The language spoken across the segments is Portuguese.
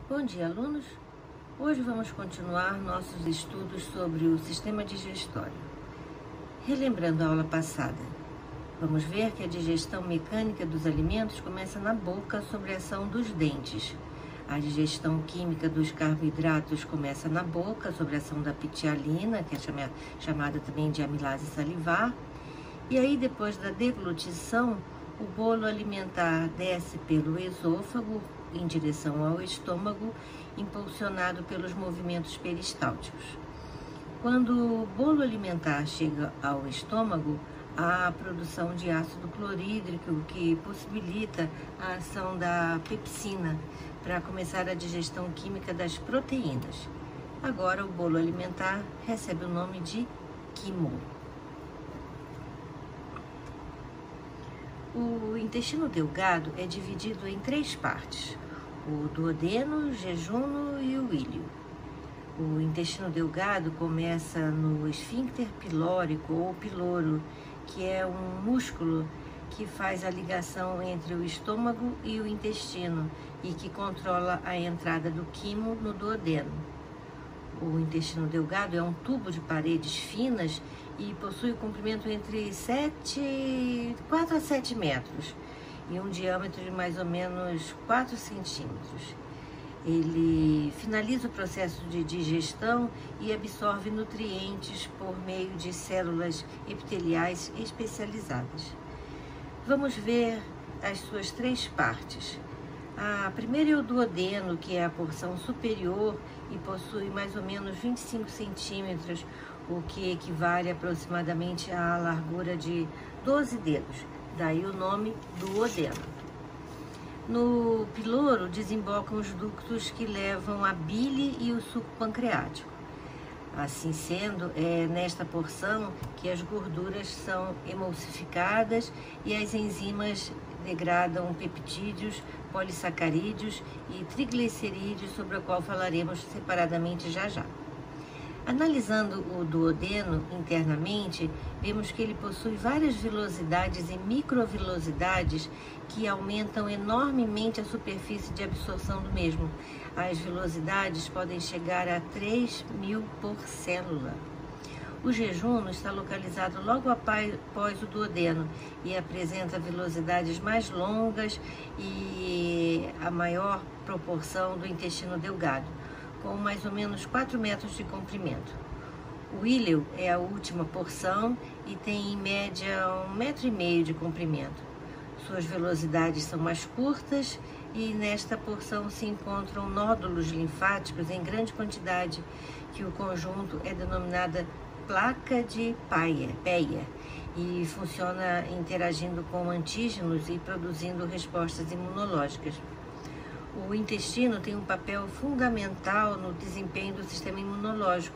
Bom dia, alunos! Hoje vamos continuar nossos estudos sobre o sistema digestório. Relembrando a aula passada, vamos ver que a digestão mecânica dos alimentos começa na boca sob a ação dos dentes. A digestão química dos carboidratos começa na boca sob a ação da pitialina, que é chamada também de amilase salivar. E aí, depois da deglutição, o bolo alimentar desce pelo esôfago em direção ao estômago, impulsionado pelos movimentos peristálticos. Quando o bolo alimentar chega ao estômago, há a produção de ácido clorídrico, que possibilita a ação da pepsina para começar a digestão química das proteínas. Agora o bolo alimentar recebe o nome de quimo. O intestino delgado é dividido em 3 partes: o duodeno, o jejuno e o íleo. O intestino delgado começa no esfíncter pilórico ou piloro, que é um músculo que faz a ligação entre o estômago e o intestino e que controla a entrada do quimo no duodeno. O intestino delgado é um tubo de paredes finas e possui um comprimento entre 4 a 7 metros e um diâmetro de mais ou menos 4 centímetros. Ele finaliza o processo de digestão e absorve nutrientes por meio de células epiteliais especializadas. Vamos ver as suas 3 partes. A primeira é o duodeno, que é a porção superior e possui mais ou menos 25 centímetros, o que equivale aproximadamente à largura de 12 dedos. Daí o nome duodeno. No piloro desembocam os ductos que levam a bile e o suco pancreático. Assim sendo, é nesta porção que as gorduras são emulsificadas e as enzimas degradam peptídeos, polissacarídeos e triglicerídeos, sobre o qual falaremos separadamente já já. Analisando o duodeno internamente, vemos que ele possui várias vilosidades e microvilosidades que aumentam enormemente a superfície de absorção do mesmo. As vilosidades podem chegar a 3.000 por célula. O jejuno está localizado logo após o duodeno e apresenta velocidades mais longas e a maior proporção do intestino delgado, com mais ou menos 4 metros de comprimento. O íleo é a última porção e tem em média 1,5 metros de comprimento. Suas velocidades são mais curtas e nesta porção se encontram nódulos linfáticos em grande quantidade, que o conjunto é denominada placa de Peyer e funciona interagindo com antígenos e produzindo respostas imunológicas. O intestino tem um papel fundamental no desempenho do sistema imunológico.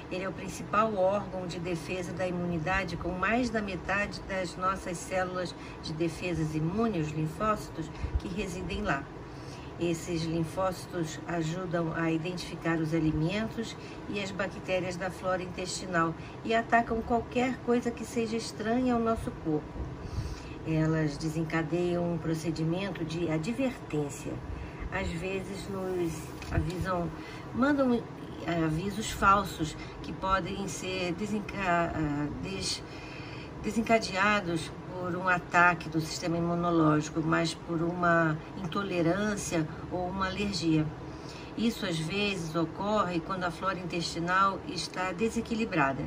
Ele é o principal órgão de defesa da imunidade, com mais da metade das nossas células de defesas imunes, os linfócitos, que residem lá. Esses linfócitos ajudam a identificar os alimentos e as bactérias da flora intestinal e atacam qualquer coisa que seja estranha ao nosso corpo. Elas desencadeiam um procedimento de advertência. Às vezes nos mandam avisos falsos que podem ser desencadeados por um ataque do sistema imunológico, mas por uma intolerância ou uma alergia. Isso às vezes ocorre quando a flora intestinal está desequilibrada.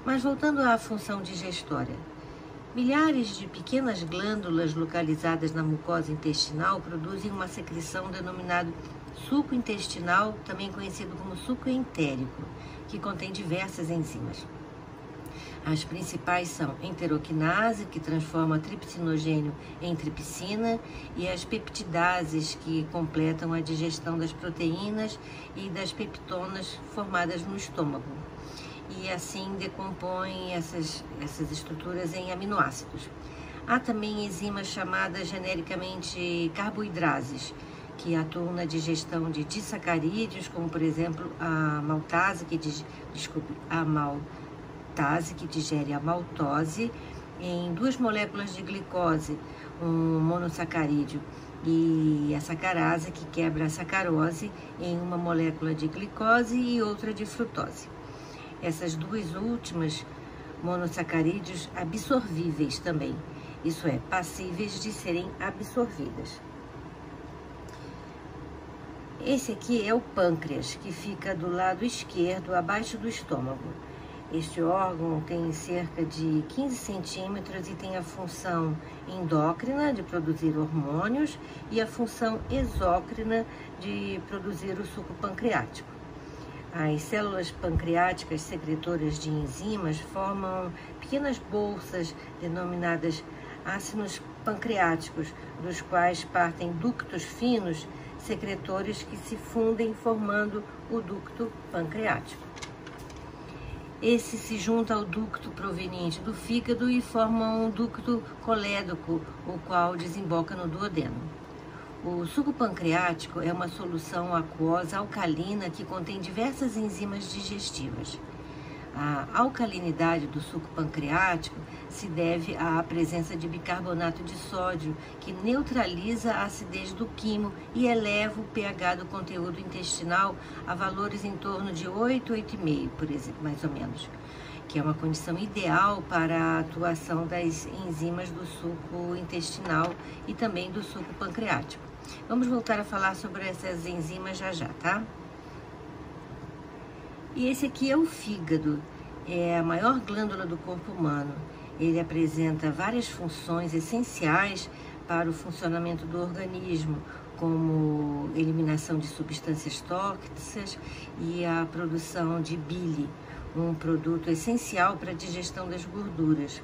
Mas voltando à função digestória, milhares de pequenas glândulas localizadas na mucosa intestinal produzem uma secreção denominada suco intestinal, também conhecido como suco entérico, que contém diversas enzimas. As principais são enteroquinase, que transforma tripsinogênio em tripsina, e as peptidases, que completam a digestão das proteínas e das peptonas formadas no estômago. E assim decompõem essas estruturas em aminoácidos. Há também enzimas chamadas genericamente carboidrases, que atuam na digestão de disacarídeos, como por exemplo a maltase, que digere a maltose em 2 moléculas de glicose, um monossacarídeo, e a sacarasa, que quebra a sacarose em uma molécula de glicose e outra de frutose. Essas duas últimas monossacarídeos absorvíveis também, isso é, passíveis de serem absorvidas. Esse aqui é o pâncreas, que fica do lado esquerdo, abaixo do estômago. Este órgão tem cerca de 15 centímetros e tem a função endócrina, de produzir hormônios, e a função exócrina, de produzir o suco pancreático. As células pancreáticas secretoras de enzimas formam pequenas bolsas denominadas ácidos pancreáticos, dos quais partem ductos finos secretores que se fundem formando o ducto pancreático. Esse se junta ao ducto proveniente do fígado e forma um ducto colédoco, o qual desemboca no duodeno. O suco pancreático é uma solução aquosa alcalina que contém diversas enzimas digestivas. A alcalinidade do suco pancreático se deve à presença de bicarbonato de sódio, que neutraliza a acidez do quimo e eleva o pH do conteúdo intestinal a valores em torno de 8, 8,5, por exemplo, mais ou menos, que é uma condição ideal para a atuação das enzimas do suco intestinal e também do suco pancreático. Vamos voltar a falar sobre essas enzimas já, tá? E esse aqui é o fígado, é a maior glândula do corpo humano. Ele apresenta várias funções essenciais para o funcionamento do organismo, como eliminação de substâncias tóxicas e a produção de bile, um produto essencial para a digestão das gorduras.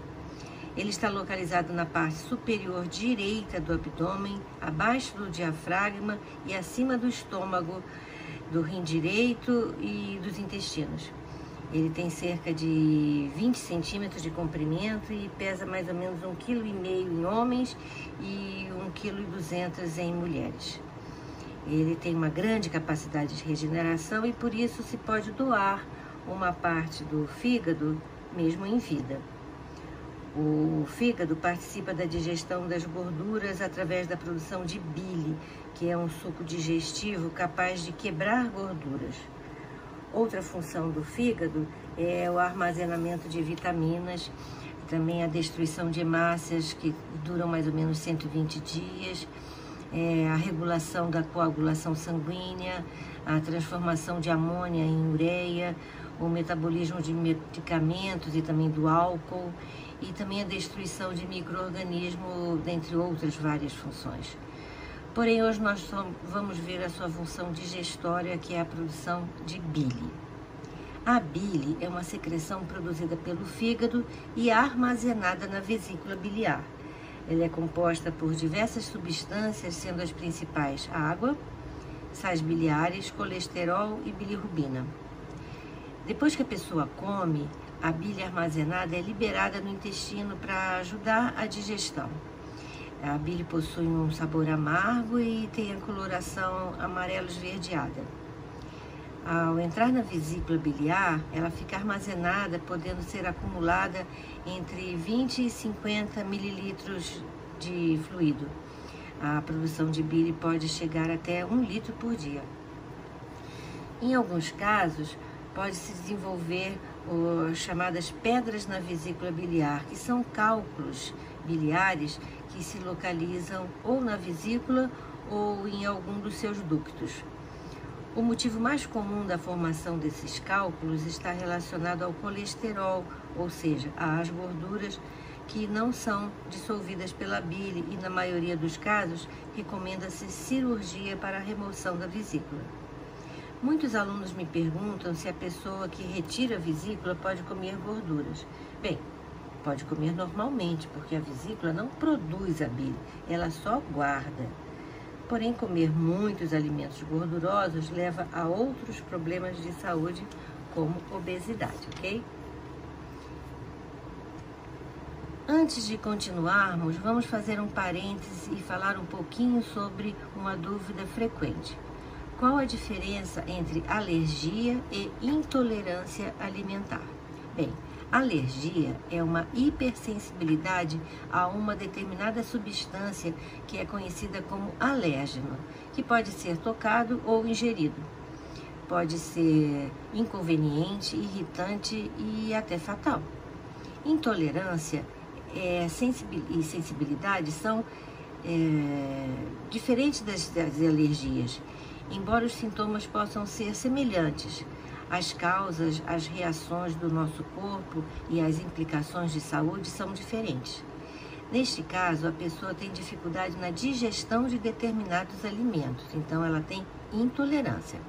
Ele está localizado na parte superior direita do abdômen, abaixo do diafragma e acima do estômago, do rim direito e dos intestinos. Ele tem cerca de 20 centímetros de comprimento e pesa mais ou menos 1,5 kg em homens e 1,2 kg em mulheres. Ele tem uma grande capacidade de regeneração e por isso se pode doar uma parte do fígado mesmo em vida. O fígado participa da digestão das gorduras através da produção de bile, que é um suco digestivo capaz de quebrar gorduras. Outra função do fígado é o armazenamento de vitaminas, também a destruição de hemácias que duram mais ou menos 120 dias, a regulação da coagulação sanguínea, a transformação de amônia em ureia, o metabolismo de medicamentos e também do álcool, e também a destruição de micro-organismos, dentre outras várias funções. Porém, hoje nós vamos ver a sua função digestória, que é a produção de bile. A bile é uma secreção produzida pelo fígado e armazenada na vesícula biliar. Ela é composta por diversas substâncias, sendo as principais água, sais biliares, colesterol e bilirrubina. Depois que a pessoa come, a bile armazenada é liberada no intestino para ajudar a digestão. A bile possui um sabor amargo e tem a coloração amarelo esverdeada. Ao entrar na vesícula biliar, ela fica armazenada, podendo ser acumulada entre 20 e 50 mililitros de fluido. A produção de bile pode chegar até 1 litro por dia. Em alguns casos, pode-se desenvolver as chamadas pedras na vesícula biliar, que são cálculos biliares que se localizam ou na vesícula ou em algum dos seus ductos. O motivo mais comum da formação desses cálculos está relacionado ao colesterol, ou seja, às gorduras que não são dissolvidas pela bile e, na maioria dos casos, recomenda-se cirurgia para a remoção da vesícula. Muitos alunos me perguntam se a pessoa que retira a vesícula pode comer gorduras. Bem, pode comer normalmente, porque a vesícula não produz a bile, ela só guarda. Porém, comer muitos alimentos gordurosos leva a outros problemas de saúde, como obesidade, ok? Antes de continuarmos, vamos fazer um parêntese e falar um pouquinho sobre uma dúvida frequente. Qual a diferença entre alergia e intolerância alimentar? Bem, Alergia é uma hipersensibilidade a uma determinada substância que é conhecida como alérgeno, que pode ser tocado ou ingerido. Pode ser inconveniente, irritante e até fatal. Intolerância e sensibilidade são diferentes das alergias, embora os sintomas possam ser semelhantes. As causas, as reações do nosso corpo e as implicações de saúde são diferentes. Neste caso, a pessoa tem dificuldade na digestão de determinados alimentos, então ela tem intolerância.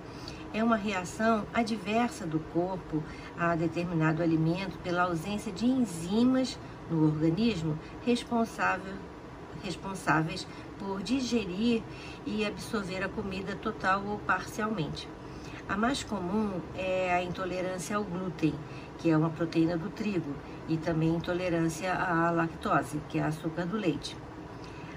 É uma reação adversa do corpo a determinado alimento pela ausência de enzimas no organismo responsáveis por digerir e absorver a comida total ou parcialmente. A mais comum é a intolerância ao glúten, que é uma proteína do trigo, e também intolerância à lactose, que é açúcar do leite.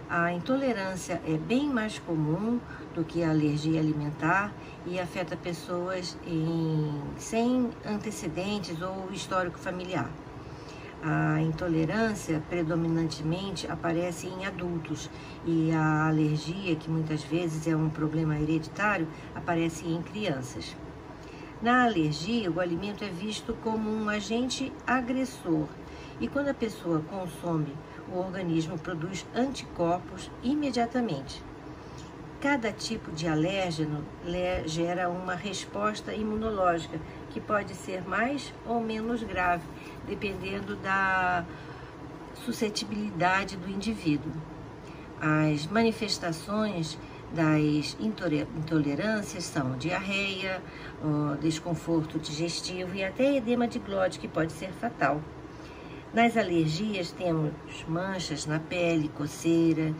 A intolerância é bem mais comum do que a alergia alimentar e afeta pessoas sem antecedentes ou histórico familiar. A intolerância predominantemente aparece em adultos e a alergia, que muitas vezes é um problema hereditário, aparece em crianças. Na alergia, o alimento é visto como um agente agressor e quando a pessoa consome, o organismo produz anticorpos imediatamente. Cada tipo de alérgeno gera uma resposta imunológica que pode ser mais ou menos grave, dependendo da suscetibilidade do indivíduo. As manifestações das intolerâncias são diarreia, desconforto digestivo e até edema de glote, que pode ser fatal. Nas alergias temos manchas na pele, coceira,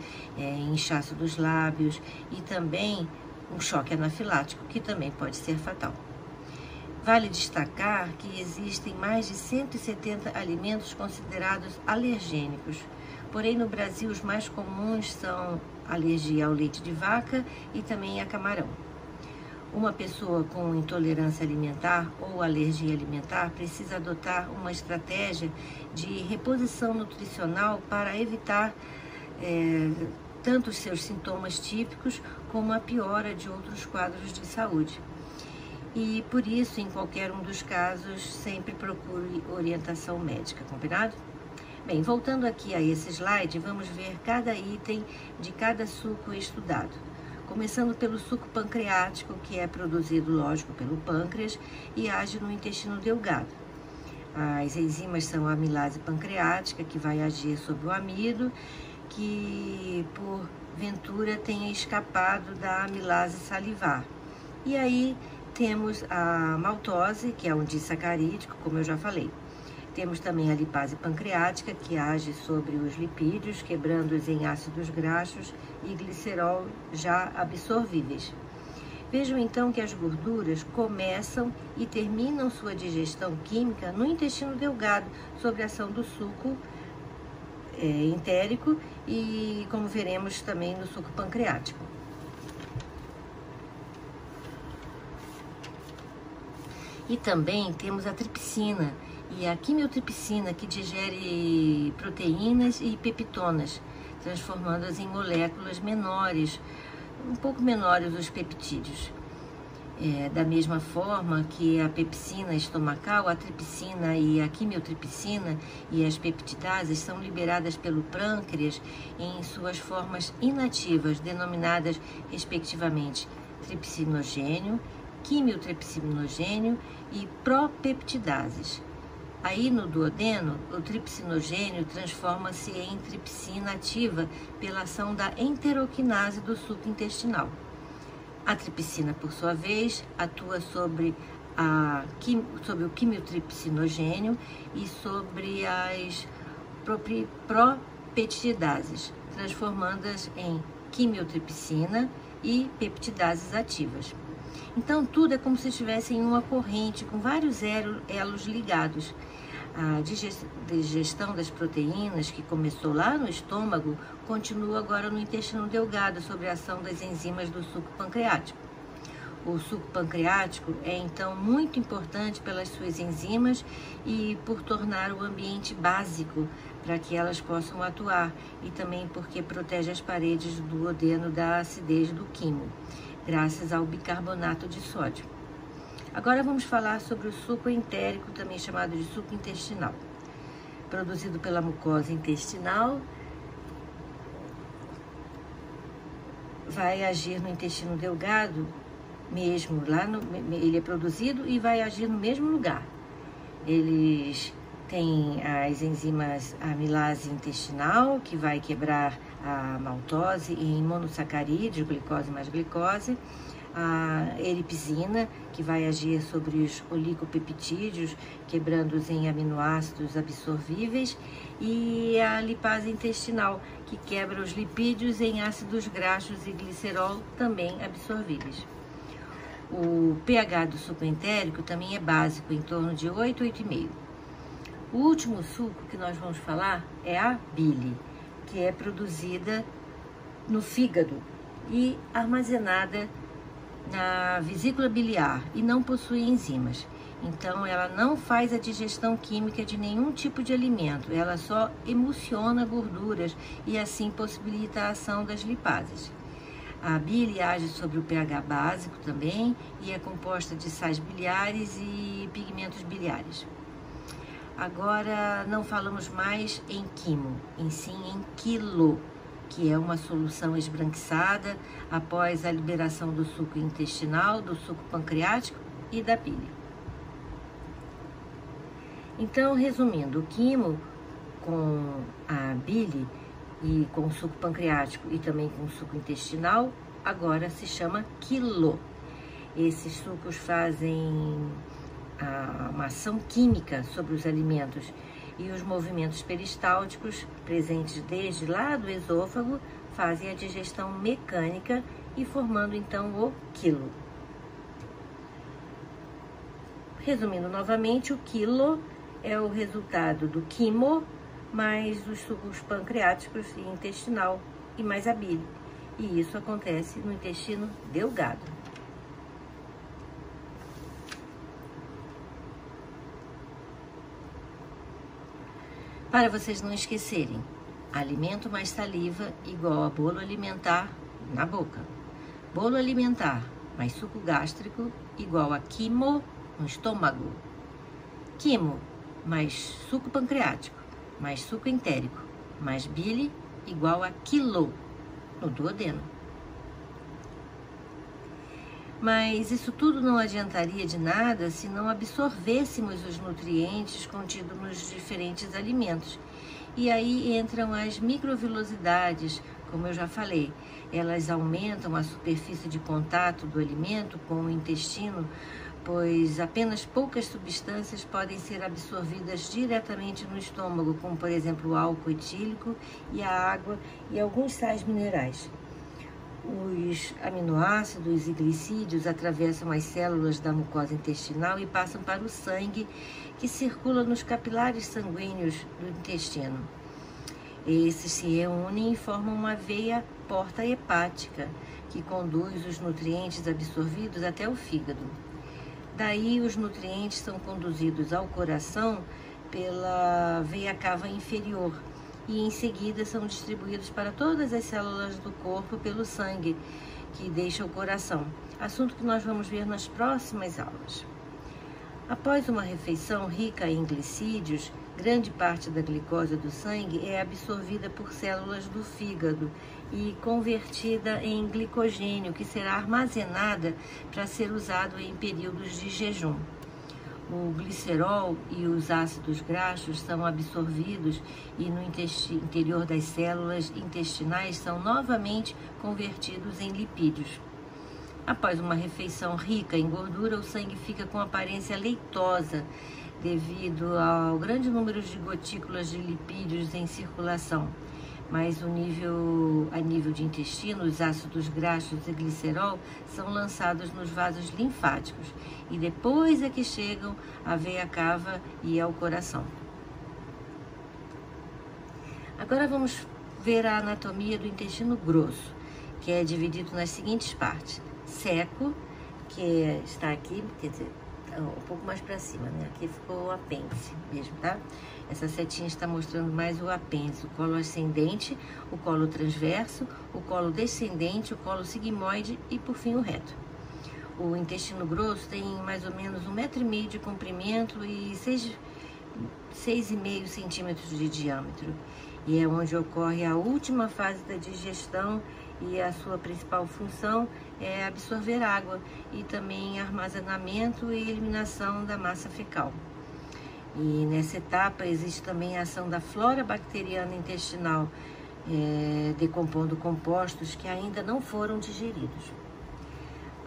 inchaço dos lábios e também um choque anafilático, que também pode ser fatal. Vale destacar que existem mais de 170 alimentos considerados alergênicos, porém no Brasil os mais comuns são alergia ao leite de vaca e também a camarão. Uma pessoa com intolerância alimentar ou alergia alimentar precisa adotar uma estratégia de reposição nutricional para evitar tanto os seus sintomas típicos como a piora de outros quadros de saúde. E por isso, em qualquer um dos casos, sempre procure orientação médica, combinado? Bem, voltando aqui a esse slide, vamos ver cada item de cada suco estudado. Começando pelo suco pancreático, que é produzido, lógico, pelo pâncreas e age no intestino delgado. As enzimas são a amilase pancreática, que vai agir sobre o amido, que porventura tenha escapado da amilase salivar. E aí temos a maltose, que é um disacarídeo, como eu já falei. Temos também a lipase pancreática, que age sobre os lipídios, quebrando-os em ácidos graxos e glicerol já absorvíveis. Vejam então que as gorduras começam e terminam sua digestão química no intestino delgado, sob a ação do suco entérico e, como veremos, também no suco pancreático. E também temos a tripsina e a quimiotripsina, que digere proteínas e peptonas, transformando-as em moléculas menores, um pouco menores os peptídeos. Da mesma forma que a pepsina estomacal, a tripsina e a quimiotripsina e as peptidases são liberadas pelo pâncreas em suas formas inativas, denominadas respectivamente tripsinogênio, quimiotripsinogênio e propeptidases. Aí no duodeno, o tripsinogênio transforma-se em tripsina ativa pela ação da enteroquinase do suco intestinal. A tripsina, por sua vez, atua sobre o quimiotripsinogênio e sobre as propeptidases, transformando-as em quimiotripsina e peptidases ativas. Então, tudo é como se estivesse em uma corrente com vários elos ligados. A digestão das proteínas, que começou lá no estômago, continua agora no intestino delgado, sob a ação das enzimas do suco pancreático. O suco pancreático é então muito importante pelas suas enzimas e por tornar o ambiente básico para que elas possam atuar, e também porque protege as paredes do duodeno da acidez do quimo, graças ao bicarbonato de sódio. Agora vamos falar sobre o suco entérico, também chamado de suco intestinal. Produzido pela mucosa intestinal, vai agir no intestino delgado mesmo, ele é produzido e vai agir no mesmo lugar. Eles têm as enzimas amilase intestinal, que vai quebrar a maltose em monossacarídeos, glicose mais glicose, a eripsina, que vai agir sobre os oligopeptídeos, quebrando-os em aminoácidos absorvíveis, e a lipase intestinal, que quebra os lipídios em ácidos graxos e glicerol, também absorvíveis. O pH do suco entérico também é básico, em torno de 8, 8,5. O último suco que nós vamos falar é a bile, que é produzida no fígado e armazenada na vesícula biliar e não possui enzimas. Então, ela não faz a digestão química de nenhum tipo de alimento, ela só emulsiona gorduras e assim possibilita a ação das lipases. A bile age sobre o pH básico também e é composta de sais biliares e pigmentos biliares. Agora, não falamos mais em quimo, em sim em quilo, que é uma solução esbranquiçada após a liberação do suco intestinal, do suco pancreático e da bile. Então, resumindo, o quimo com a bile e com o suco pancreático e também com o suco intestinal, agora se chama quilo. Esses sucos fazem uma ação química sobre os alimentos e os movimentos peristálticos presentes desde lá do esôfago fazem a digestão mecânica e formando então o quilo. Resumindo novamente, o quilo é o resultado do quimo mais os sucos pancreáticos e intestinal e mais a bile. E isso acontece no intestino delgado. Para vocês não esquecerem, alimento mais saliva igual a bolo alimentar na boca. Bolo alimentar mais suco gástrico igual a quimo no estômago. Quimo mais suco pancreático mais suco entérico mais bile igual a quilo no duodeno. Mas isso tudo não adiantaria de nada se não absorvêssemos os nutrientes contidos nos diferentes alimentos. E aí entram as microvilosidades, como eu já falei. Elas aumentam a superfície de contato do alimento com o intestino, pois apenas poucas substâncias podem ser absorvidas diretamente no estômago, como por exemplo o álcool etílico e a água e alguns sais minerais. Os aminoácidos e glicídios atravessam as células da mucosa intestinal e passam para o sangue, que circula nos capilares sanguíneos do intestino. Esses se reúnem e formam uma veia porta hepática, que conduz os nutrientes absorvidos até o fígado. Daí, os nutrientes são conduzidos ao coração pela veia cava inferior e, em seguida, são distribuídos para todas as células do corpo pelo sangue, que deixa o coração. Assunto que nós vamos ver nas próximas aulas. Após uma refeição rica em glicídios, grande parte da glicose do sangue é absorvida por células do fígado e convertida em glicogênio, que será armazenada para ser usado em períodos de jejum. O glicerol e os ácidos graxos são absorvidos e no interior das células intestinais são novamente convertidos em lipídios. Após uma refeição rica em gordura, o sangue fica com aparência leitosa devido ao grande número de gotículas de lipídios em circulação. Mas a nível de intestino, os ácidos graxos e glicerol são lançados nos vasos linfáticos e depois é que chegam à veia cava e ao coração. Agora vamos ver a anatomia do intestino grosso, que é dividido nas seguintes partes: seco, que está aqui, quer dizer, um pouco mais para cima, né? Aqui ficou o apêndice mesmo, tá? Essa setinha está mostrando mais o apêndice, o colo ascendente, o colo transverso, o colo descendente, o colo sigmoide e, por fim, o reto. O intestino grosso tem mais ou menos 1,5 m de comprimento e 6,5 centímetros de diâmetro. E é onde ocorre a última fase da digestão e a sua principal função é absorver água e também armazenamento e eliminação da massa fecal. E nessa etapa existe também a ação da flora bacteriana intestinal, decompondo compostos que ainda não foram digeridos.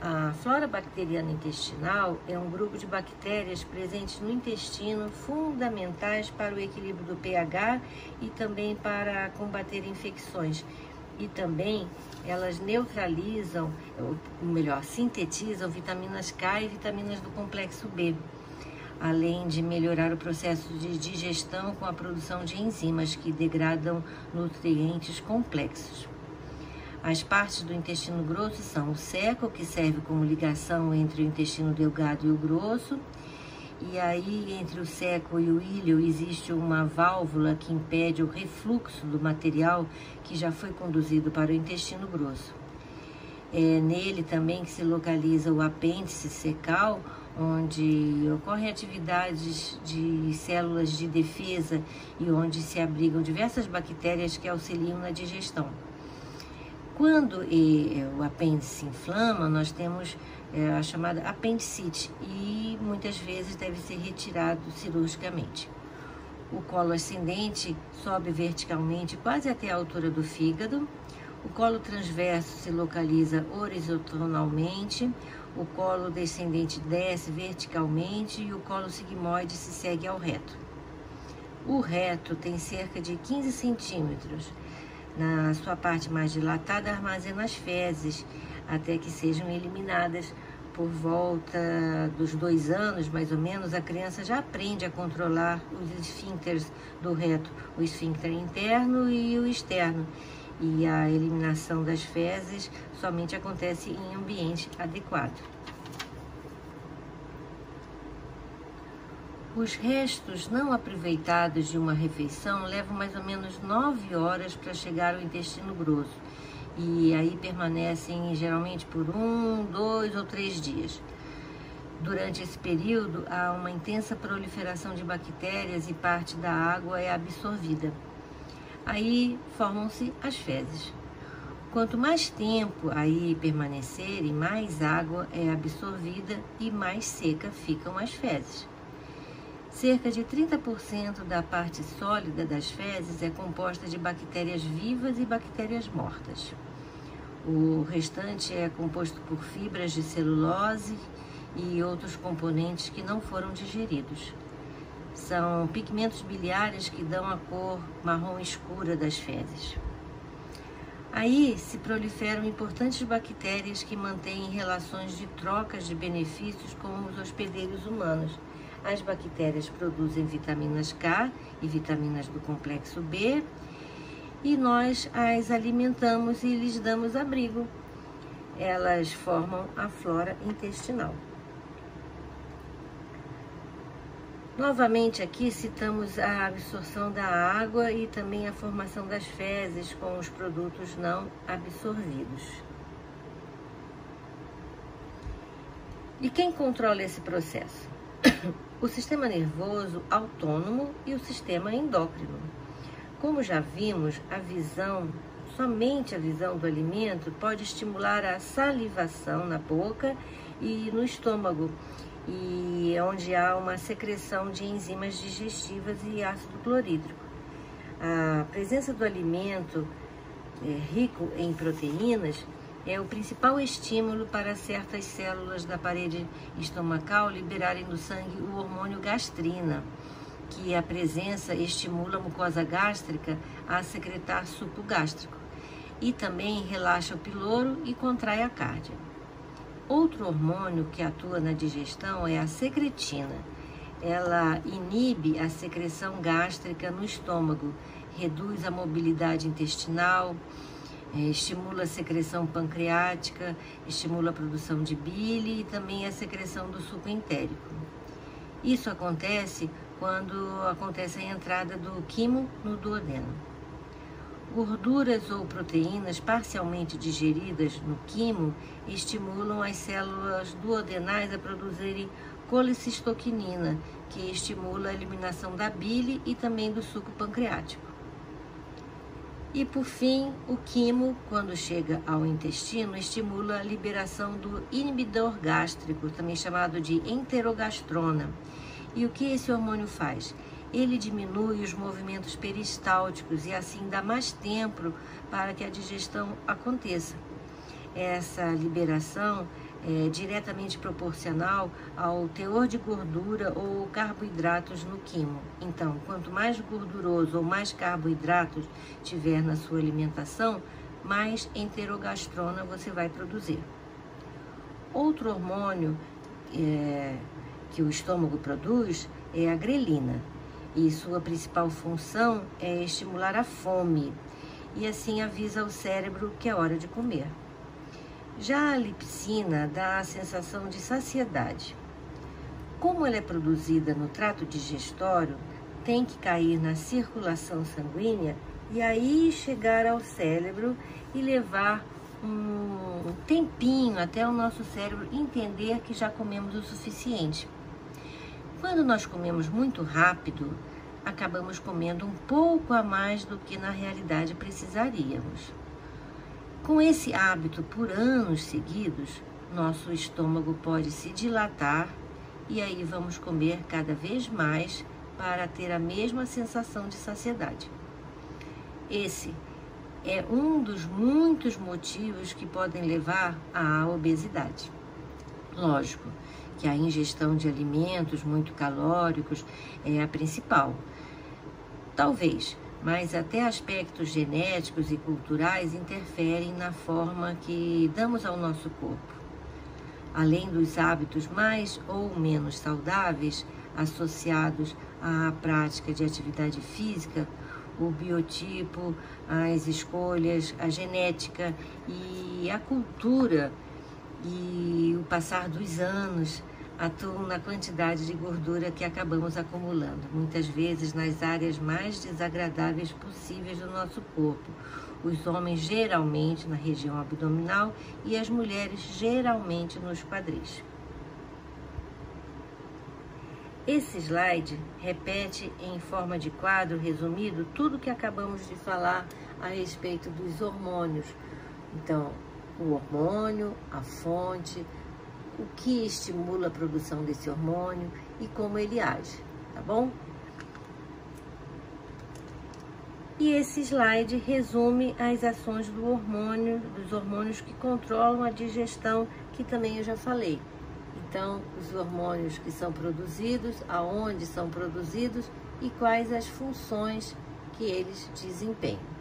A flora bacteriana intestinal é um grupo de bactérias presentes no intestino, fundamentais para o equilíbrio do pH e também para combater infecções. E também elas neutralizam, ou melhor, sintetizam vitaminas K e vitaminas do complexo B, além de melhorar o processo de digestão com a produção de enzimas que degradam nutrientes complexos. As partes do intestino grosso são o ceco, que serve como ligação entre o intestino delgado e o grosso, e aí entre o ceco e o íleo existe uma válvula que impede o refluxo do material que já foi conduzido para o intestino grosso. É nele também que se localiza o apêndice cecal, onde ocorrem atividades de células de defesa e onde se abrigam diversas bactérias que auxiliam na digestão. Quando o apêndice se inflama, nós temos a chamada apendicite e muitas vezes deve ser retirado cirurgicamente. O colo ascendente sobe verticalmente quase até a altura do fígado. O colo transverso se localiza horizontalmente. O colo descendente desce verticalmente e o colo sigmoide se segue ao reto. O reto tem cerca de 15 centímetros. Na sua parte mais dilatada, armazena as fezes, até que sejam eliminadas. Por volta dos 2 anos, mais ou menos, a criança já aprende a controlar os esfíncteres do reto, o esfíncter interno e o externo. E a eliminação das fezes somente acontece em ambiente adequado. Os restos não aproveitados de uma refeição levam mais ou menos 9 horas para chegar ao intestino grosso e aí permanecem geralmente por 1, 2 ou 3 dias. Durante esse período há uma intensa proliferação de bactérias e parte da água é absorvida. Aí formam-se as fezes. Quanto mais tempo aí permanecerem, mais água é absorvida e mais seca ficam as fezes. Cerca de 30% da parte sólida das fezes é composta de bactérias vivas e bactérias mortas. O restante é composto por fibras de celulose e outros componentes que não foram digeridos. São pigmentos biliares que dão a cor marrom escura das fezes. Aí se proliferam importantes bactérias que mantêm relações de trocas de benefícios com os hospedeiros humanos. As bactérias produzem vitaminas K e vitaminas do complexo B e nós as alimentamos e lhes damos abrigo. Elas formam a flora intestinal. Novamente aqui citamos a absorção da água e também a formação das fezes com os produtos não absorvidos. E quem controla esse processo? O sistema nervoso autônomo e o sistema endócrino. Como já vimos, somente a visão do alimento pode estimular a salivação na boca e no estômago, e onde há uma secreção de enzimas digestivas e ácido clorídrico. A presença do alimento rico em proteínas é o principal estímulo para certas células da parede estomacal liberarem do sangue o hormônio gastrina, que a presença estimula a mucosa gástrica a secretar suco gástrico e também relaxa o piloro e contrai a cárdia. Outro hormônio que atua na digestão é a secretina. Ela inibe a secreção gástrica no estômago, reduz a mobilidade intestinal, estimula a secreção pancreática, estimula a produção de bile e também a secreção do suco entérico. Isso acontece quando acontece a entrada do quimo no duodeno. Gorduras ou proteínas parcialmente digeridas no quimo estimulam as células duodenais a produzirem colecistoquinina, que estimula a eliminação da bile e também do suco pancreático. E por fim, o quimo, quando chega ao intestino, estimula a liberação do inibidor gástrico, também chamado de enterogastrona. E o que esse hormônio faz? Ele diminui os movimentos peristálticos e assim dá mais tempo para que a digestão aconteça. Essa liberação é diretamente proporcional ao teor de gordura ou carboidratos no quimo. Então, quanto mais gorduroso ou mais carboidratos tiver na sua alimentação, mais enterogastrona você vai produzir. Outro hormônio que o estômago produz é a grelina, e sua principal função é estimular a fome, e assim avisa ao cérebro que é hora de comer. Já a lipsina dá a sensação de saciedade. Como ela é produzida no trato digestório, tem que cair na circulação sanguínea e aí chegar ao cérebro e levar um tempinho até o nosso cérebro entender que já comemos o suficiente. Quando nós comemos muito rápido, acabamos comendo um pouco a mais do que na realidade precisaríamos. Com esse hábito por anos seguidos, nosso estômago pode se dilatar e aí vamos comer cada vez mais para ter a mesma sensação de saciedade. Esse é um dos muitos motivos que podem levar à obesidade. Lógico que a ingestão de alimentos muito calóricos é a principal. Talvez, mas até aspectos genéticos e culturais interferem na forma que damos ao nosso corpo. Além dos hábitos mais ou menos saudáveis associados à prática de atividade física, o biotipo, as escolhas, a genética e a cultura e o passar dos anos atuam na quantidade de gordura que acabamos acumulando, muitas vezes nas áreas mais desagradáveis possíveis do nosso corpo. Os homens geralmente na região abdominal e as mulheres geralmente nos quadris. Esse slide repete em forma de quadro resumido tudo que acabamos de falar a respeito dos hormônios. Então, o hormônio, a fonte, o que estimula a produção desse hormônio e como ele age, tá bom? E esse slide resume as ações do hormônio, dos hormônios que controlam a digestão, que também eu já falei. Então, os hormônios que são produzidos, aonde são produzidos e quais as funções que eles desempenham.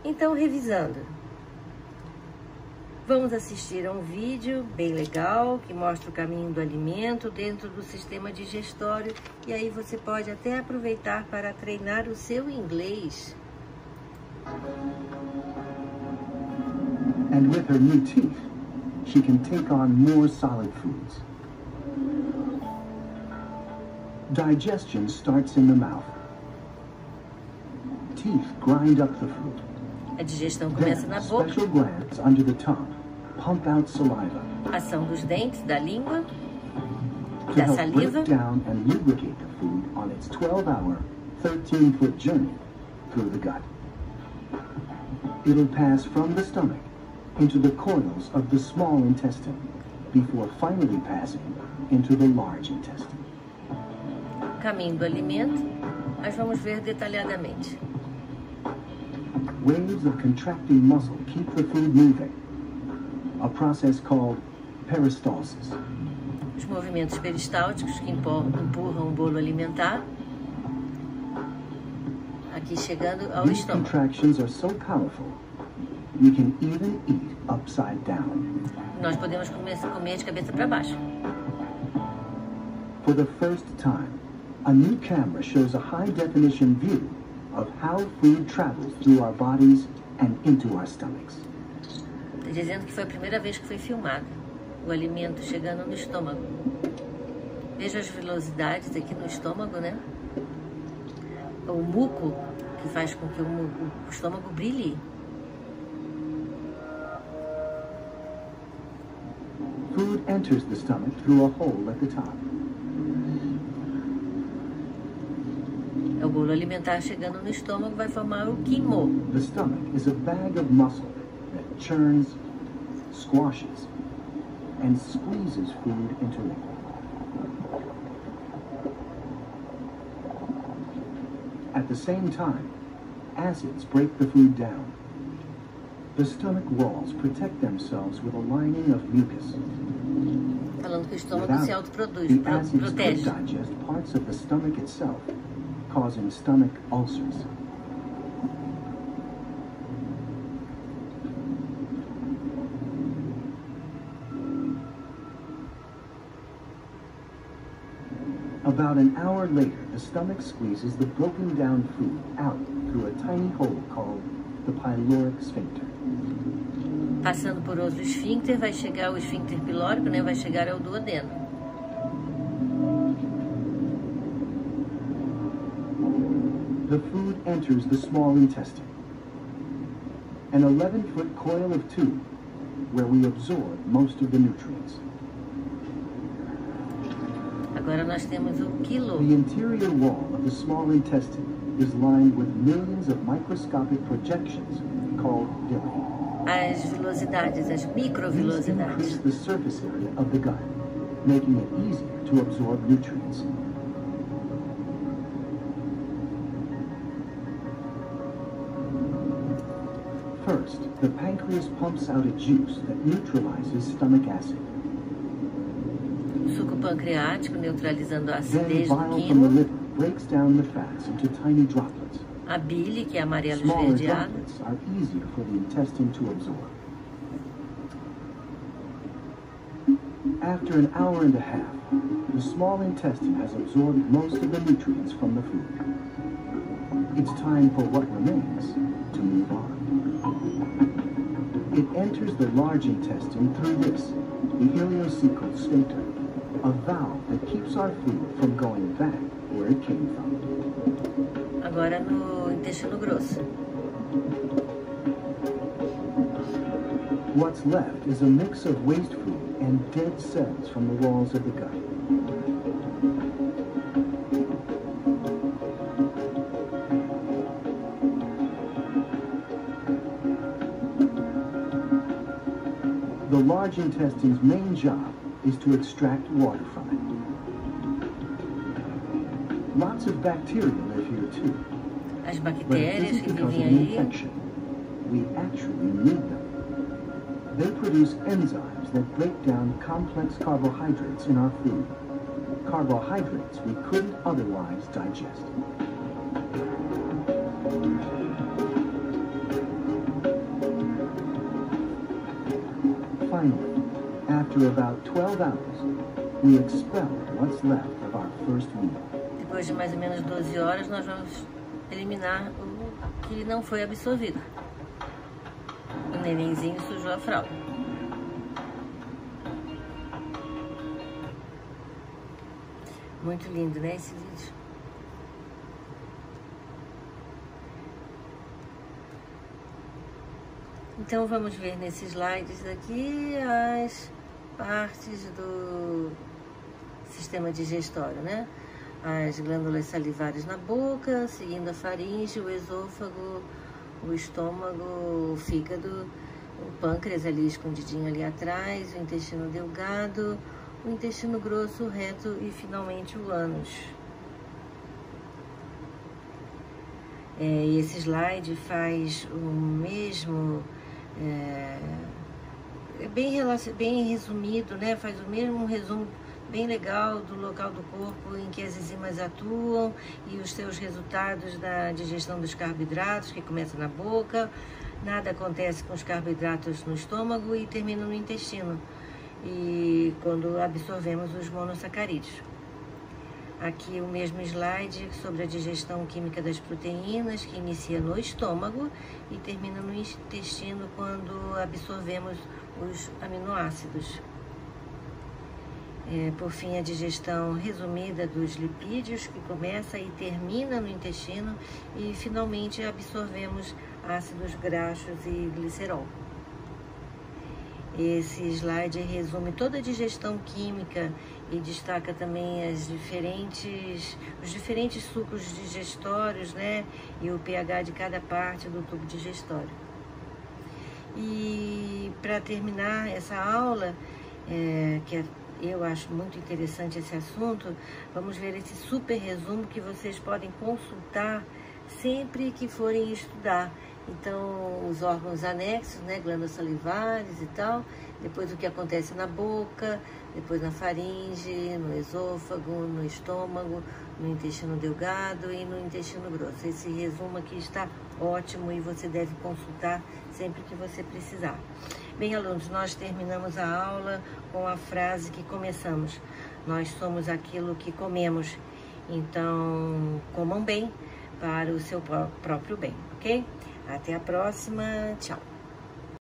Então, revisando. Vamos assistir a um vídeo bem legal que mostra o caminho do alimento dentro do sistema digestório e aí você pode até aproveitar para treinar o seu inglês. And with her new teeth, she can take on more solid foods. Digestion starts in the mouth. Teeth grind up the food. A digestão começa na boca. Special glands under the tongue pump out saliva. Ação dos dentes, da língua, To da help saliva, break down and lubricate the food on its 12-hour, 13-foot journey through the gut. It'll pass from the stomach into the coils of the small intestine before finally passing into the large intestine. caminho do alimento, nós vamos ver detalhadamente. Waves of contracting muscle keep the food moving, a process called peristalsis. Os movimentos peristálticos que empurram o bolo alimentar, aqui chegando ao These estômago. contractions are so powerful, we can even eat upside down. Nós podemos comer de cabeça para baixo. For the first time, a new camera shows a high-definition view of how food travels through our bodies and into our stomachs. Está dizendo que foi a primeira vez que foi filmado o alimento chegando no estômago. Veja as velocidades aqui no estômago, né? O muco que faz com que o estômago brilhe. Food enters the stomach through a hole at the top. O bolo alimentar chegando no estômago vai formar o quimo. The stomach is a bag of muscle that churns, squashes, and squeezes food into liquid. At the same time, acids break the food down. The stomach walls protect themselves with a lining of mucus. Falando que o estômago Without se it, autoproduz, the acids could protege. digest parts of the stomach itself, causing stomach ulcers. About an hour later, the stomach squeezes the broken down food out through a tiny hole called the pyloric sphincter. Passando por outro esfíncter, vai chegar o esfíncter pilórico, né? Vai chegar ao duodeno. The food enters the small intestine, an 11-foot coil of tube where we absorb most of the nutrients. Agora nós temos o quilo. The interior wall of the small intestine is lined with millions of microscopic projections called villi. As velocidades, as These microvelocidades. increase the surface area of the gut, making it easier to absorb nutrients. First, the pancreas pumps out a juice that neutralizes stomach acid. O suco pancreático neutralizando a Then acidez do bile from the quimo. liver breaks down the fats into tiny droplets. A bile, que é amarelo Smaller esverdeado. droplets are easier for the intestine to absorb. After an hour and a half, the small intestine has absorbed most of the nutrients from the food. It's time for what remains to move on. It enters the large intestine through this, the ileocecal sphincter, a valve that keeps our food from going back where it came from. Agora no intestino grosso. What's left is a mix of waste food and dead cells from the walls of the gut. The large intestine's main job is to extract water from it. Lots of bacteria live here too. As But it bactérias isn't que because of vivem an aí, infection. We actually need them. They produce enzymes that break down complex carbohydrates in our food. Carbohydrates we couldn't otherwise digest. Finally, after about 12 hours, we expel what's left of our first meal. depois de mais ou menos 12 horas, nós vamos eliminar o que não foi absorvido. O nenenzinho sujou a fralda. Muito lindo, né, esse vídeo? Então vamos ver nesses slides aqui as partes do sistema digestório, né? As glândulas salivares na boca, seguindo a faringe, o esôfago, o estômago, o fígado, o pâncreas ali escondidinho ali atrás, o intestino delgado, o intestino grosso, o reto e finalmente o ânus. E esse slide faz o mesmo, bem resumido, né? Faz o mesmo resumo bem legal do local do corpo em que as enzimas atuam e os seus resultados da digestão dos carboidratos, que começa na boca, nada acontece com os carboidratos no estômago e termina no intestino, e quando absorvemos os monossacarídeos. Aqui o mesmo slide sobre a digestão química das proteínas, que inicia no estômago e termina no intestino quando absorvemos os aminoácidos. Por fim, a digestão resumida dos lipídios, que começa e termina no intestino, e finalmente absorvemos ácidos graxos e glicerol. Esse slide resume toda a digestão química e destaca também os diferentes sucos digestórios, né? E o pH de cada parte do tubo digestório. E para terminar essa aula, eu acho muito interessante esse assunto, vamos ver esse super resumo que vocês podem consultar sempre que forem estudar. Então, os órgãos anexos, né, glândulas salivares e tal, depois o que acontece na boca, depois na faringe, no esôfago, no estômago, no intestino delgado e no intestino grosso. Esse resumo aqui está ótimo e você deve consultar sempre que você precisar. Bem, alunos, nós terminamos a aula com a frase que começamos. Nós somos aquilo que comemos, então comam bem para o seu próprio bem, ok? Até a próxima, tchau!